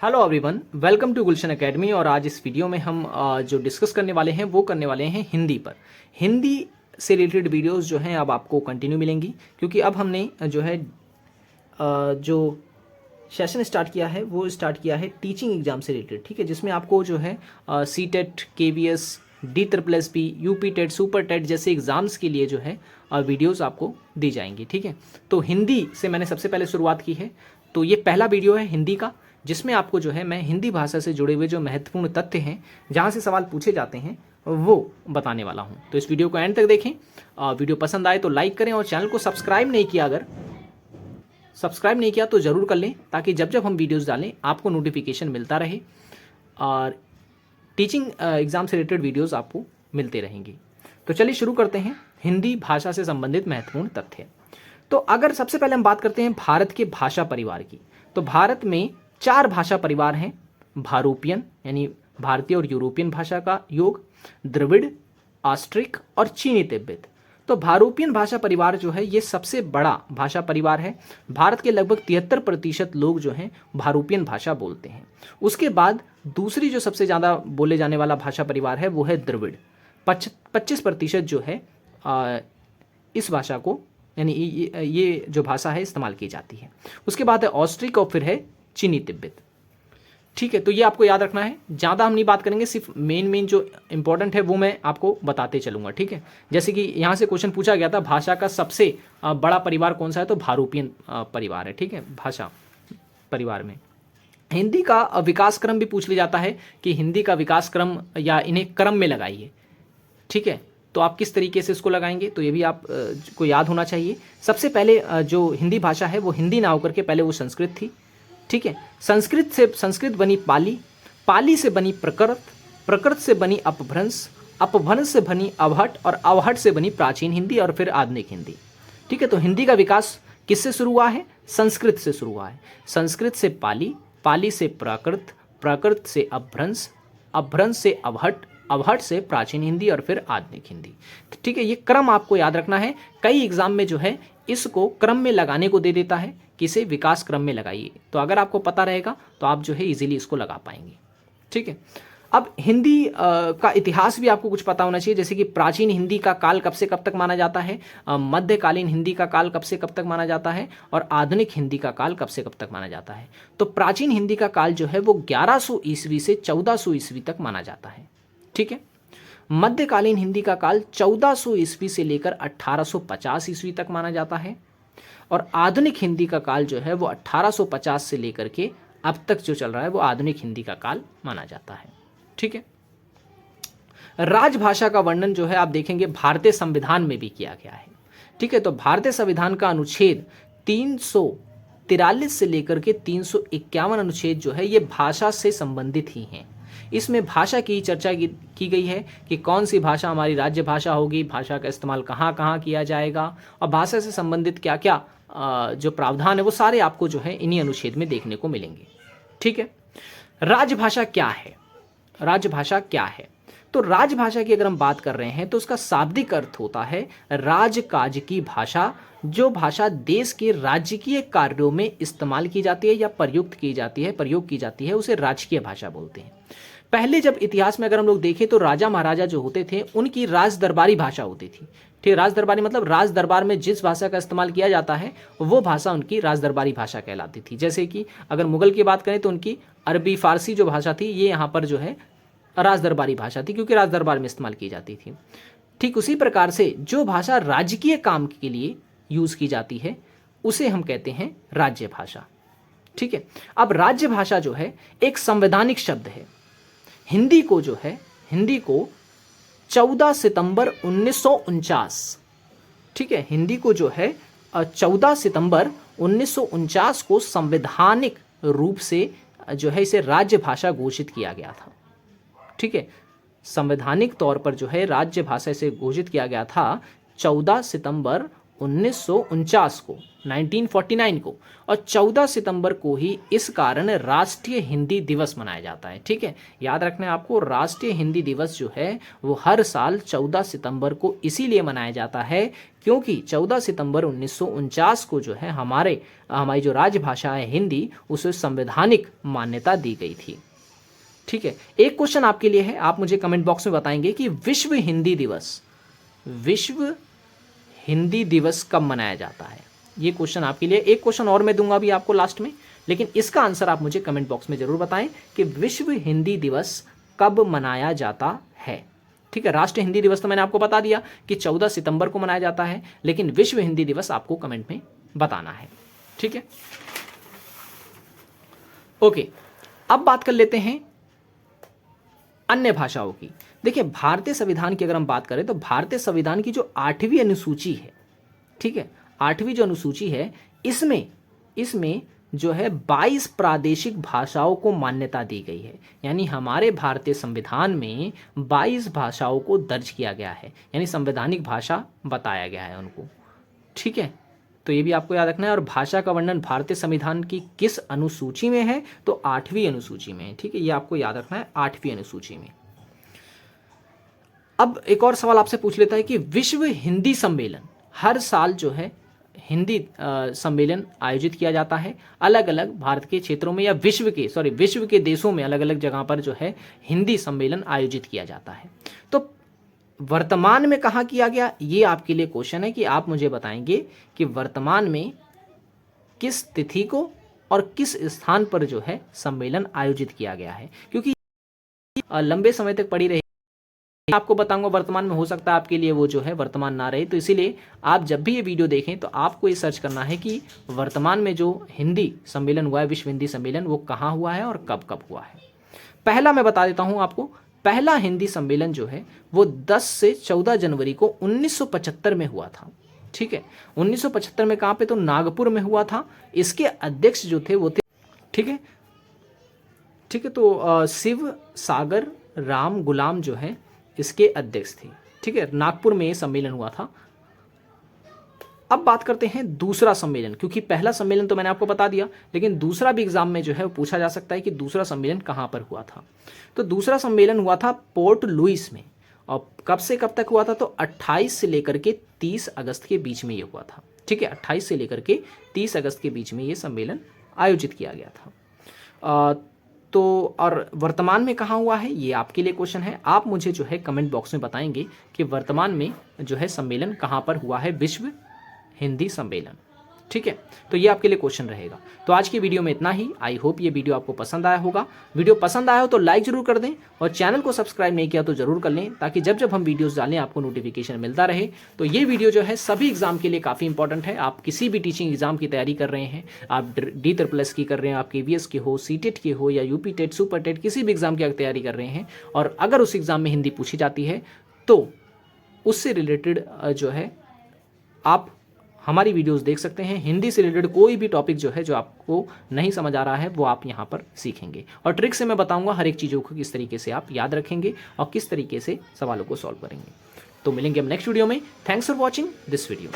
Hello everyone, welcome to Gulshan academy. और आज इस वीडियो में हम जो डिस्कस करने वाले हैं वो करने वाले हैं हिंदी पर। हिंदी से रिलेटेड वीडियोस जो हैं अब आपको कंटिन्यू मिलेंगी, क्योंकि अब हमने जो है जो सेशन स्टार्ट किया है वो स्टार्ट किया है टीचिंग एग्जाम से रिलेटेड। ठीक है, जिसमें आपको जो है C TET, KVS, DSSP, UP TET, super TET जैसे एग्ज़ाम्स के लिए जो है वीडियोस आपको दी जाएंगी। ठीक है, तो हिंदी से मैंने सबसे पहले शुरुआत की है। तो ये पहला वीडियो है हिंदी का, जिसमें आपको जो है मैं हिंदी भाषा से जुड़े हुए जो महत्वपूर्ण तथ्य हैं, जहाँ से सवाल पूछे जाते हैं, वो बताने वाला हूँ। तो इस वीडियो को एंड तक देखें। वीडियो पसंद आए तो लाइक करें, और चैनल को सब्सक्राइब नहीं किया तो ज़रूर कर लें, ताकि जब जब हम वीडियोस डालें आपको नोटिफिकेशन मिलता रहे और टीचिंग एग्ज़ाम से रिलेटेड वीडियोस आपको मिलते रहेंगे। तो चलिए शुरू करते हैं हिंदी भाषा से संबंधित महत्वपूर्ण तथ्य। तो अगर सबसे पहले हम बात करते हैं भारत के भाषा परिवार की, तो भारत में 4 भाषा परिवार हैं। भारूपियन यानी भारतीय और यूरोपियन भाषा का योग, द्रविड़, ऑस्ट्रिक और चीनी तिब्बत। तो भारूपियन भाषा परिवार जो है ये सबसे बड़ा भाषा परिवार है। भारत के लगभग 73% लोग जो हैं भारूपियन भाषा बोलते हैं। उसके बाद दूसरी जो सबसे ज़्यादा बोले जाने वाला भाषा परिवार है वो है द्रविड़। 25% जो है इस भाषा को यानी ये जो भाषा है इस्तेमाल की जाती है। उसके बाद है ऑस्ट्रिक और फिर है चीनी तिब्बत। ठीक है, तो ये आपको याद रखना है। ज़्यादा हम नहीं बात करेंगे, सिर्फ मेन जो इंपॉर्टेंट है वो मैं आपको बताते चलूँगा। ठीक है, जैसे कि यहाँ से क्वेश्चन पूछा गया था भाषा का सबसे बड़ा परिवार कौन सा है, तो भारूपियन परिवार है। ठीक है, भाषा परिवार में हिंदी का विकास क्रम भी पूछ लिया जाता है कि हिंदी का विकास क्रम या इन्हें क्रम में लगाइए। ठीक है, तो आप किस तरीके से इसको लगाएंगे, तो ये भी आप को याद होना चाहिए। सबसे पहले जो हिंदी भाषा है वो हिंदी ना होकर के पहले वो संस्कृत थी। ठीक है, संस्कृत बनी पाली, पाली से बनी प्रकृत, प्रकृत से बनी अपभ्रंश, अपभ्रंश से बनी अवहट और अवहट से बनी प्राचीन हिंदी और फिर आधुनिक हिंदी। ठीक है, तो हिंदी का विकास किससे शुरू हुआ है? संस्कृत से शुरू हुआ है। संस्कृत से पाली, पाली से प्राकृत, प्राकृत से अपभ्रंश, अपभ्रंश से अवहट, अवहट से प्राचीन हिंदी और फिर आधुनिक हिंदी। ठीक है, ये क्रम आपको याद रखना है। कई एग्जाम में जो है इसको क्रम में लगाने को दे देता है कि इसे विकास क्रम में लगाइए। तो अगर आपको पता रहेगा तो आप जो है इजीली इसको लगा पाएंगे। ठीक है, अब हिंदी का इतिहास भी आपको कुछ पता होना चाहिए, जैसे कि प्राचीन हिंदी का काल कब से कब तक माना जाता है, मध्यकालीन हिंदी का काल कब से कब तक माना जाता है, और आधुनिक हिंदी का काल कब से कब तक माना जाता है। तो प्राचीन हिंदी का काल जो है वो 1100 ईस्वी से 1400 ईस्वी तक माना जाता है। ठीक है, मध्यकालीन हिंदी का काल 1400 ईस्वी से लेकर 1850 ईस्वी तक माना जाता है, और आधुनिक हिंदी का काल जो है वो 1850 से लेकर के अब तक जो चल रहा है वो आधुनिक हिंदी का काल माना जाता है। ठीक है, राजभाषा का वर्णन जो है आप देखेंगे भारतीय संविधान में भी किया गया है। ठीक है, तो भारतीय संविधान का अनुच्छेद 343 से लेकर के 351 अनुच्छेद जो है ये भाषा से संबंधित ही हैं। इसमें भाषा की चर्चा की गई है कि कौन सी भाषा हमारी राज्य भाषा होगी, भाषा का इस्तेमाल कहाँ कहाँ किया जाएगा, और भाषा से संबंधित क्या क्या जो प्रावधान है वो सारे आपको जो है इन्हीं अनुच्छेद में देखने को मिलेंगे। ठीक है, राजभाषा क्या है? राजभाषा क्या है? तो राजभाषा की अगर हम बात कर रहे हैं तो उसका शाब्दिक अर्थ होता है राजकाज की भाषा, जो भाषा देश के राजकीय कार्यों में इस्तेमाल की जाती है या प्रयोग की जाती है उसे राजकीय भाषा बोलते हैं। पहले जब इतिहास में अगर हम लोग देखें तो राजा महाराजा जो होते थे उनकी राज दरबारी भाषा होती थी। ठीक, राज दरबारी मतलब राज दरबार में जिस भाषा का इस्तेमाल किया जाता है वो भाषा उनकी राज दरबारी भाषा कहलाती थी। जैसे कि अगर मुगल की बात करें तो उनकी अरबी फारसी जो भाषा थी ये यहाँ पर जो है राज दरबारी भाषा थी, क्योंकि राज दरबार में इस्तेमाल की जाती थी। ठीक उसी प्रकार से जो भाषा राजकीय काम के लिए यूज की जाती है उसे हम कहते हैं राज्य भाषा। ठीक है, अब राज्य भाषा जो है एक संवैधानिक शब्द है। हिंदी को 14 सितंबर 1949, ठीक है, हिंदी को जो है 14 सितंबर 1949 को संवैधानिक रूप से जो है इसे राज्य भाषा घोषित किया गया था। ठीक है, संवैधानिक तौर पर जो है राज्य भाषा इसे घोषित किया गया था 14 सितंबर 1949 को। 1949 को, और 14 सितंबर को ही इस कारण राष्ट्रीय हिंदी दिवस मनाया जाता है। ठीक है, याद रखना है आपको, राष्ट्रीय हिंदी दिवस जो है वो हर साल 14 सितंबर को इसीलिए मनाया जाता है क्योंकि 14 सितंबर 1949 को जो है हमारी जो राजभाषा है हिंदी, उसे संवैधानिक मान्यता दी गई थी। ठीक है, एक क्वेश्चन आपके लिए है, आप मुझे कमेंट बॉक्स में बताएंगे कि विश्व हिंदी दिवस कब मनाया जाता है। ये क्वेश्चन आपके लिए, एक क्वेश्चन और मैं दूंगा अभी आपको लास्ट में, लेकिन इसका आंसर आप मुझे कमेंट बॉक्स में जरूर बताएं कि विश्व हिंदी दिवस कब मनाया जाता है। ठीक है, राष्ट्रीय हिंदी दिवस तो मैंने आपको बता दिया कि 14 सितंबर को मनाया जाता है, लेकिन विश्व हिंदी दिवस आपको कमेंट में बताना है। ठीक है, ओके, अब बात कर लेते हैं अन्य भाषाओं की। देखिए, भारतीय संविधान की अगर हम बात करें तो भारतीय संविधान की जो 8वीं अनुसूची है, ठीक है, 8वीं जो अनुसूची है, इसमें जो है 22 प्रादेशिक भाषाओं को मान्यता दी गई है। यानी हमारे भारतीय संविधान में 22 भाषाओं को दर्ज किया गया है, यानी संवैधानिक भाषा बताया गया है उनको। ठीक है, तो ये भी आपको याद रखना है। और भाषा का वर्णन भारतीय संविधान की किस अनुसूची में है, तो 8वीं अनुसूची में है। ठीक है, ये आपको याद रखना है, 8वीं अनुसूची में। अब एक और सवाल आपसे पूछ लेता है कि विश्व हिंदी सम्मेलन, हर साल जो है हिंदी सम्मेलन आयोजित किया जाता है अलग अलग भारत के क्षेत्रों में, या विश्व के देशों में अलग अलग जगह पर जो है हिंदी सम्मेलन आयोजित किया जाता है। तो वर्तमान में कहाँ किया गया, ये आपके लिए क्वेश्चन है कि आप मुझे बताएंगे कि वर्तमान में किस तिथि को और किस स्थान पर जो है सम्मेलन आयोजित किया गया है, क्योंकि लंबे समय तक पड़ी रही। आपको बताऊंगा वर्तमान में, हो सकता है आपके लिए वो जो है वर्तमान ना रहे, तो इसीलिए आप जब भी ये वीडियो देखें तो आपको ये सर्च करना है कि वर्तमान में जो हिंदी सम्मेलन हुआ है, विश्व हिंदी सम्मेलन, वो कहाँ हुआ है और कब कब हुआ है। पहला मैं बता देता हूँ आपको, पहला हिंदी सम्मेलन जो है वो 10 से 14 जनवरी को 1975 में हुआ था। ठीक है, 1975 में कहाँ पे, तो नागपुर में हुआ था। इसके अध्यक्ष जो थे वो थे, ठीक है, तो शिव सागर राम गुलाम जो है इसके अध्यक्ष थे। ठीक है, नागपुर में ये सम्मेलन हुआ था। अब बात करते हैं दूसरा सम्मेलन, क्योंकि पहला सम्मेलन तो मैंने आपको बता दिया, लेकिन दूसरा भी एग्जाम में जो है वो पूछा जा सकता है कि दूसरा सम्मेलन कहाँ पर हुआ था। तो दूसरा सम्मेलन हुआ था पोर्ट लुइस में, और कब से कब तक हुआ था, तो 28 से लेकर के 30 अगस्त के बीच में ये हुआ था। ठीक है, 28 से लेकर के 30 अगस्त के बीच में ये सम्मेलन आयोजित किया गया था। तो और वर्तमान में कहाँ हुआ है, ये आपके लिए क्वेश्चन है। आप मुझे जो है कमेंट बॉक्स में बताएंगे कि वर्तमान में जो है सम्मेलन कहाँ पर हुआ है, विश्व हिंदी सम्मेलन। ठीक है, तो ये आपके लिए क्वेश्चन रहेगा। तो आज की वीडियो में इतना ही। आई होप ये वीडियो आपको पसंद आया होगा। वीडियो पसंद आया हो तो लाइक जरूर कर दें, और चैनल को सब्सक्राइब नहीं किया तो जरूर कर लें, ताकि जब जब हम वीडियोस डालें आपको नोटिफिकेशन मिलता रहे। तो ये वीडियो जो है सभी एग्जाम के लिए काफ़ी इंपॉर्टेंट है। आप किसी भी टीचिंग एग्जाम की तैयारी कर रहे हैं, आप D++ की कर रहे हैं, आप KVS के हो, CTET के हो, या UP टेट, सुपर टेट, किसी भी एग्जाम की तैयारी कर रहे हैं, और अगर उस एग्जाम में हिंदी पूछी जाती है तो उससे रिलेटेड जो है आप हमारी वीडियोस देख सकते हैं। हिंदी से रिलेटेड कोई भी टॉपिक जो है, जो आपको नहीं समझ आ रहा है, वो आप यहाँ पर सीखेंगे, और ट्रिक से मैं बताऊंगा हर एक चीज़ों को किस तरीके से आप याद रखेंगे और किस तरीके से सवालों को सॉल्व करेंगे। तो मिलेंगे हम नेक्स्ट वीडियो में। Thanks for watching this video.